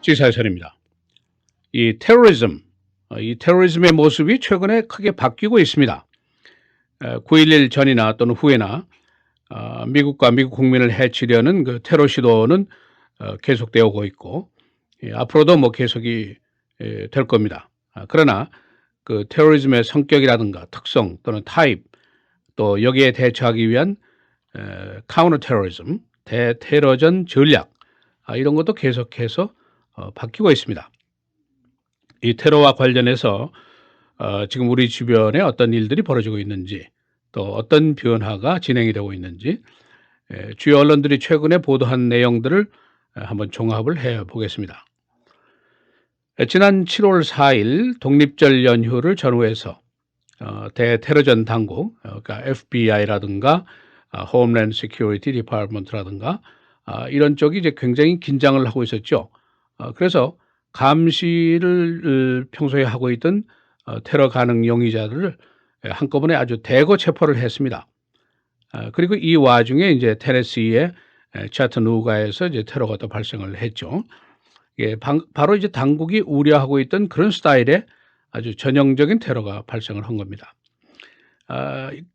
지사설입니다. 이 테러리즘, 이 테러리즘의 모습이 최근에 크게 바뀌고 있습니다. 9.11 전이나 또는 후에나 미국과 미국 국민을 해치려는 그 테러 시도는 계속되어 오고 있고, 앞으로도 뭐 계속이 될 겁니다. 그러나 그 테러리즘의 성격이라든가 특성 또는 타입, 또 여기에 대처하기 위한 카운터 테러리즘, 대테러전 전략, 이런 것도 계속해서 바뀌고 있습니다. 이 테러와 관련해서 지금 우리 주변에 어떤 일들이 벌어지고 있는지, 또 어떤 변화가 진행이 되고 있는지, 주요 언론들이 최근에 보도한 내용들을 한번 종합을 해 보겠습니다. 지난 7월 4일 독립절 연휴를 전후해서 대테러전 당국, 그러니까 FBI라든가 홈랜드 시큐리티 디파트먼트라든가 이런 쪽이 이제 굉장히 긴장을 하고 있었죠. 그래서 감시를 평소에 하고 있던 테러 가능 용의자들을 한꺼번에 아주 대거 체포를 했습니다. 그리고 이 와중에 이제 테네시의 차트누가에서 이제 테러가 또 발생을 했죠. 예, 바로 이제 당국이 우려하고 있던 그런 스타일의 아주 전형적인 테러가 발생을 한 겁니다.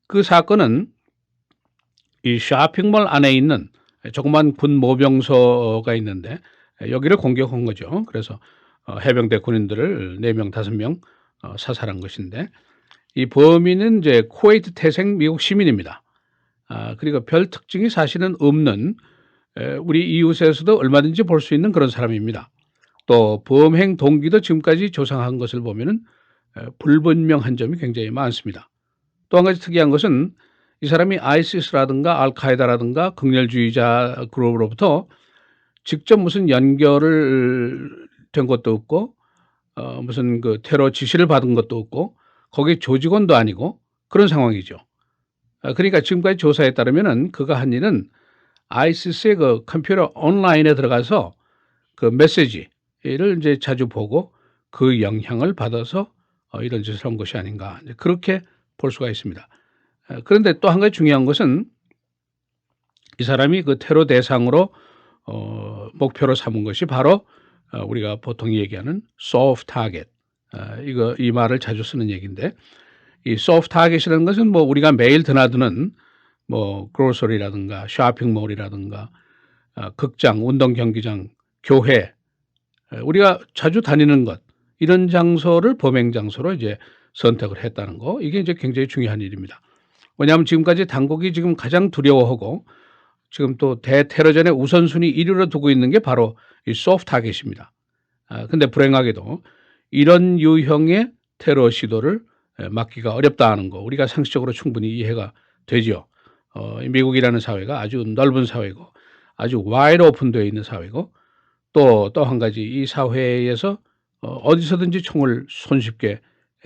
그 사건은 이 쇼핑몰 안에 있는 조그만 군 모병소가 있는데 여기를 공격한 거죠. 그래서 해병대 군인들을 4명, 5명 사살한 것인데, 이 범인은 이제 쿠웨이트 태생 미국 시민입니다. 그리고 별 특징이 사실은 없는 우리 이웃에서도 얼마든지 볼 수 있는 그런 사람입니다. 또 범행 동기도 지금까지 조사한 것을 보면은 불분명한 점이 굉장히 많습니다. 또 한 가지 특이한 것은 이 사람이 아이시스라든가 알카에다라든가 극렬주의자 그룹으로부터 직접 무슨 연결을 된 것도 없고 무슨 그 테러 지시를 받은 것도 없고 거기 조직원도 아니고 그런 상황이죠. 그러니까 지금까지 조사에 따르면은 그가 한 일은 아이시스의 그 컴퓨터 온라인에 들어가서 그 메시지를 이제 자주 보고 그 영향을 받아서 이런 짓을 한 것이 아닌가, 그렇게 볼 수가 있습니다. 그런데 또 한 가지 중요한 것은 이 사람이 그 테러 대상으로 목표로 삼은 것이 바로 우리가 보통 얘기하는 soft target, 이 말을 자주 쓰는 얘기인데, 이 soft target이라는 것은 뭐 우리가 매일 드나드는 뭐 그로서리라든가 쇼핑몰이라든가 극장, 운동 경기장, 교회, 우리가 자주 다니는 것, 이런 장소를 범행 장소로 이제 선택을 했다는 거, 이게 이제 굉장히 중요한 일입니다. 왜냐하면 지금까지 당국이 지금 가장 두려워하고 지금 또 대테러전의 우선순위 1위로 두고 있는 게 바로 이 소프트 타겟입니다. 근데 불행하게도 이런 유형의 테러 시도를 막기가 어렵다는 거, 우리가 상식적으로 충분히 이해가 되죠. 미국이라는 사회가 아주 넓은 사회고 아주 와이드 오픈되어 있는 사회고, 또 한 가지 이 사회에서 어디서든지 총을 손쉽게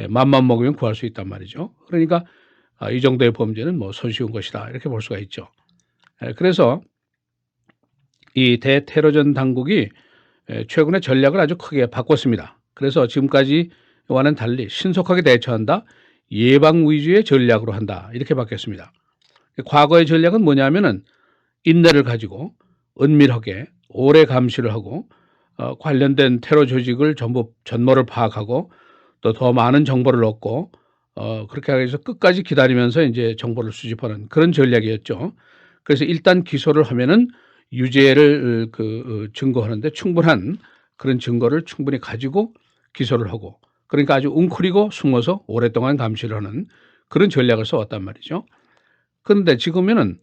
맘만 먹으면 구할 수 있단 말이죠. 그러니까 이 정도의 범죄는 뭐 손쉬운 것이다, 이렇게 볼 수가 있죠. 그래서 이 대테러전 당국이 최근에 전략을 아주 크게 바꿨습니다. 그래서 지금까지와는 달리 신속하게 대처한다, 예방 위주의 전략으로 한다, 이렇게 바뀌었습니다. 과거의 전략은 뭐냐면은 인내를 가지고 은밀하게 오래 감시를 하고 관련된 테러 조직을 전부 전모를 파악하고 또 더 많은 정보를 얻고 그렇게 해서 끝까지 기다리면서 이제 정보를 수집하는 그런 전략이었죠. 그래서 일단 기소를 하면은 유죄를 증거하는데 충분한 그런 증거를 충분히 가지고 기소를 하고, 그러니까 아주 웅크리고 숨어서 오랫동안 감시를 하는 그런 전략을 써왔단 말이죠. 그런데 지금에는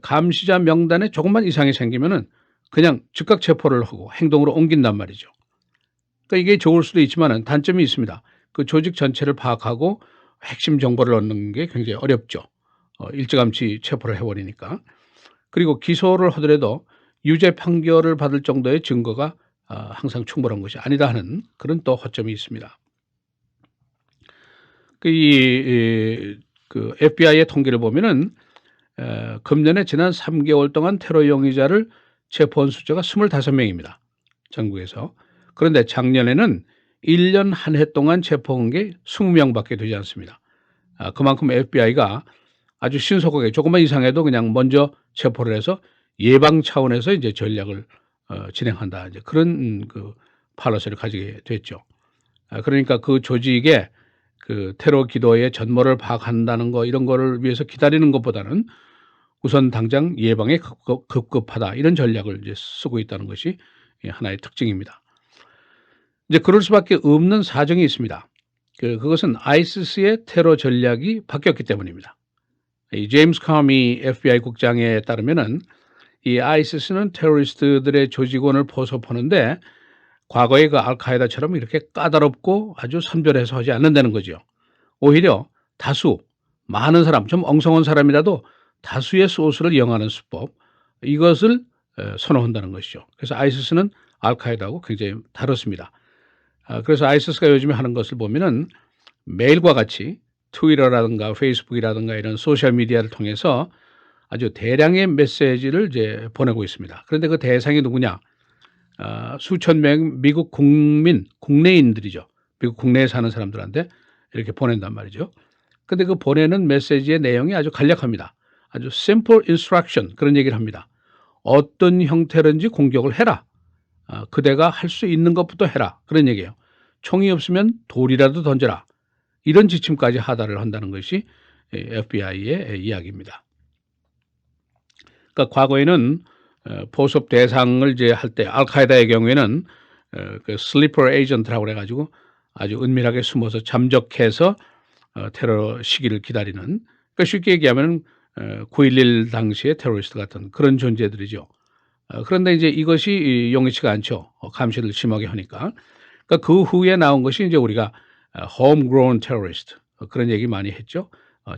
감시자 명단에 조금만 이상이 생기면은 그냥 즉각 체포를 하고 행동으로 옮긴단 말이죠. 그러니까 이게 좋을 수도 있지만은 단점이 있습니다. 그 조직 전체를 파악하고 핵심 정보를 얻는 게 굉장히 어렵죠. 일찌감치 체포를 해버리니까. 그리고 기소를 하더라도 유죄 판결을 받을 정도의 증거가 항상 충분한 것이 아니다 하는 그런 또 허점이 있습니다. 그 FBI의 통계를 보면은 금년에 지난 3개월 동안 테러 용의자를 체포한 숫자가 25명입니다. 전국에서. 그런데 작년에는 1년 한 해 동안 체포한 게 20명밖에 되지 않습니다. 그만큼 FBI가 아주 신속하게 조금만 이상해도 그냥 먼저 체포를 해서 예방 차원에서 이제 전략을 진행한다. 이제 그런 그 팔로스를 가지게 됐죠. 그러니까 그 조직의 그 테러 기도의 전모를 파악한다는 거 이런 거를 위해서 기다리는 것보다는 우선 당장 예방에 급급하다 이런 전략을 이제 쓰고 있다는 것이 하나의 특징입니다. 이제 그럴 수밖에 없는 사정이 있습니다. 그것은 아이시스의 테러 전략이 바뀌었기 때문입니다. 이 제임스 커미 FBI 국장에 따르면은 이 아이시스는 테러리스트들의 조직원을 포섭하는데 과거의 그 알카에다처럼 이렇게 까다롭고 아주 선별해서 하지 않는다는 거죠. 오히려 다수, 많은 사람, 좀 엉성한 사람이라도 다수의 소스를 이용하는 수법, 이것을 선호한다는 것이죠. 그래서 아이시스는 알카에다하고 굉장히 다릅니다. 그래서 아이시스가 요즘에 하는 것을 보면은 메일과 같이 트위터라든가 페이스북이라든가 이런 소셜미디어를 통해서 아주 대량의 메시지를 이제 보내고 있습니다. 그런데 그 대상이 누구냐? 수천 명 미국 국민, 국내인들이죠. 미국 국내에 사는 사람들한테 이렇게 보낸단 말이죠. 근데 그 보내는 메시지의 내용이 아주 간략합니다. 아주 simple instruction 그런 얘기를 합니다. 어떤 형태든지 공격을 해라. 그대가 할 수 있는 것부터 해라. 그런 얘기예요. 총이 없으면 돌이라도 던져라. 이런 지침까지 하달을 한다는 것이 FBI의 이야기입니다. 그러니까 과거에는 포섭 대상을 이제 할 때 알카에다의 경우에는 그 슬리퍼 에이전트라고 그래가지고 아주 은밀하게 숨어서 잠적해서 테러 시기를 기다리는, 그러니까 쉽게 얘기하면 9.11 당시의 테러리스트 같은 그런 존재들이죠. 그런데 이제 이것이 용이치가 않죠. 감시를 심하게 하니까. 그러니까 그 후에 나온 것이 이제 우리가 homegrown terrorist 그런 얘기 많이 했죠.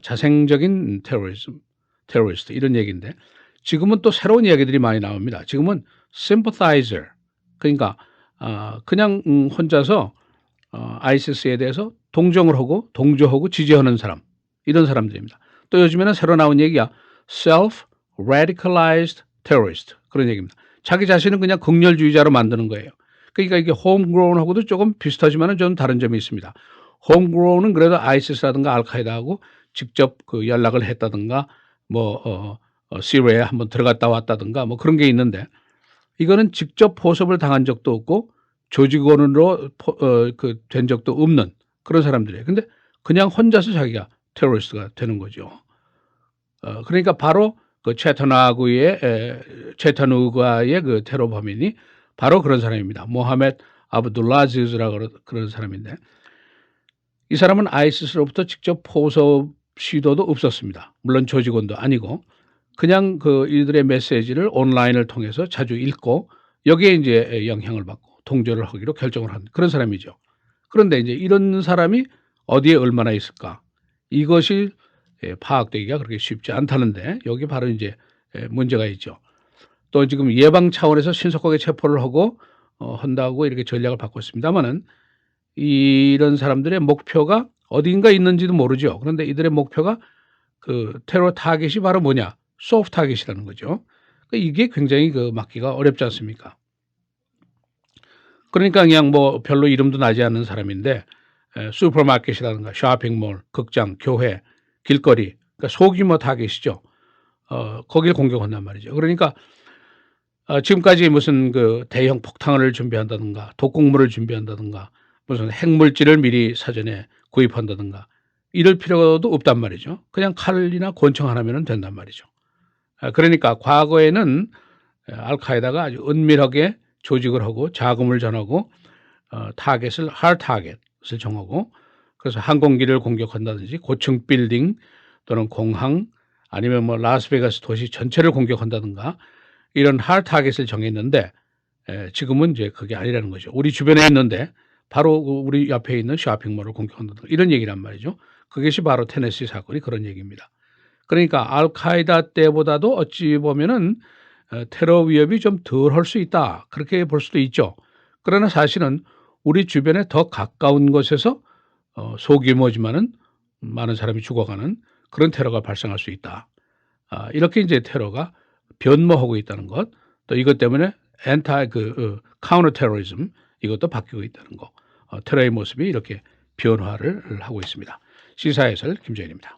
자생적인 테러리스트 이런 얘기인데 지금은 또 새로운 이야기들이 많이 나옵니다. 지금은 sympathizer 그러니까 그냥 혼자서 아이시스에 대해서 동정을 하고 동조하고 지지하는 사람 이런 사람들입니다. 또 요즘에는 새로 나온 얘기가 self-radicalized terrorist 그런 얘기입니다. 자기 자신은 그냥 극렬주의자로 만드는 거예요. 그러니까 이게 homegrown하고도 조금 비슷하지만 좀 다른 점이 있습니다. homegrown은 그래도 아이시스라든가 알카에다하고 직접 그 연락을 했다든가 뭐 시리아에 한번 들어갔다 왔다든가 뭐 그런 게 있는데 이거는 직접 포섭을 당한 적도 없고 조직원으로 된 적도 없는 그런 사람들이에요. 근데 그냥 혼자서 자기가 테러리스트가 되는 거죠. 그러니까 바로 그 채터누가의 그 테러 범인이 바로 그런 사람입니다. 모하메드 아브둘라지즈라고 그런 사람인데 이 사람은 아이시스로부터 직접 포섭 시도도 없었습니다. 물론 조직원도 아니고 그냥 그 이들의 메시지를 온라인을 통해서 자주 읽고 여기에 이제 영향을 받고 동조를 하기로 결정을 한 그런 사람이죠. 그런데 이제 이런 사람이 어디에 얼마나 있을까? 이것이 파악되기가 그렇게 쉽지 않다는데 여기 바로 이제 문제가 있죠. 또 지금 예방 차원에서 신속하게 체포를 하고 한다고 이렇게 전략을 바꿨 습니다만은 이런 사람들의 목표가 어딘가 있는지도 모르죠. 그런데 이들의 목표가 그 테러 타겟이 바로 뭐냐? 소프트 타겟이라는 거죠. 그러니까 이게 굉장히 그 막기가 어렵지 않습니까? 그러니까 그냥 뭐 별로 이름도 나지 않는 사람인데 슈퍼마켓이라든가 쇼핑몰, 극장, 교회, 길거리, 그러니까 소규모 타겟이죠. 거기를 공격한단 말이죠. 그러니까 지금까지 무슨 그 대형 폭탄을 준비한다든가 독극물을 준비한다든가 무슨 핵물질을 미리 사전에 구입한다든가 이럴 필요도 없단 말이죠. 그냥 칼이나 권총 하나면 된단 말이죠. 그러니까 과거에는 알카에다가 아주 은밀하게 조직을 하고 자금을 전하고 타겟을 하드 타겟을 정하고 그래서 항공기를 공격한다든지 고층 빌딩 또는 공항 아니면 뭐 라스베가스 도시 전체를 공격한다든가 이런 하드 타겟을 정했는데 지금은 이제 그게 아니라는 거죠. 우리 주변에 있는데 바로 우리 옆에 있는 쇼핑몰을 공격한다든가 이런 얘기란 말이죠. 그것이 바로 테네시 사건이 그런 얘기입니다. 그러니까 알카에다 때보다도 어찌 보면은 테러 위협이 좀 덜 할 수 있다. 그렇게 볼 수도 있죠. 그러나 사실은 우리 주변에 더 가까운 곳에서 소규모지만은 많은 사람이 죽어가는 그런 테러가 발생할 수 있다. 이렇게 이제 테러가 변모하고 있다는 것, 또 이것 때문에 카운터 테러리즘 이것도 바뀌고 있다는 거, 테러의 모습이 이렇게 변화를 하고 있습니다. 시사해설 김정일입니다.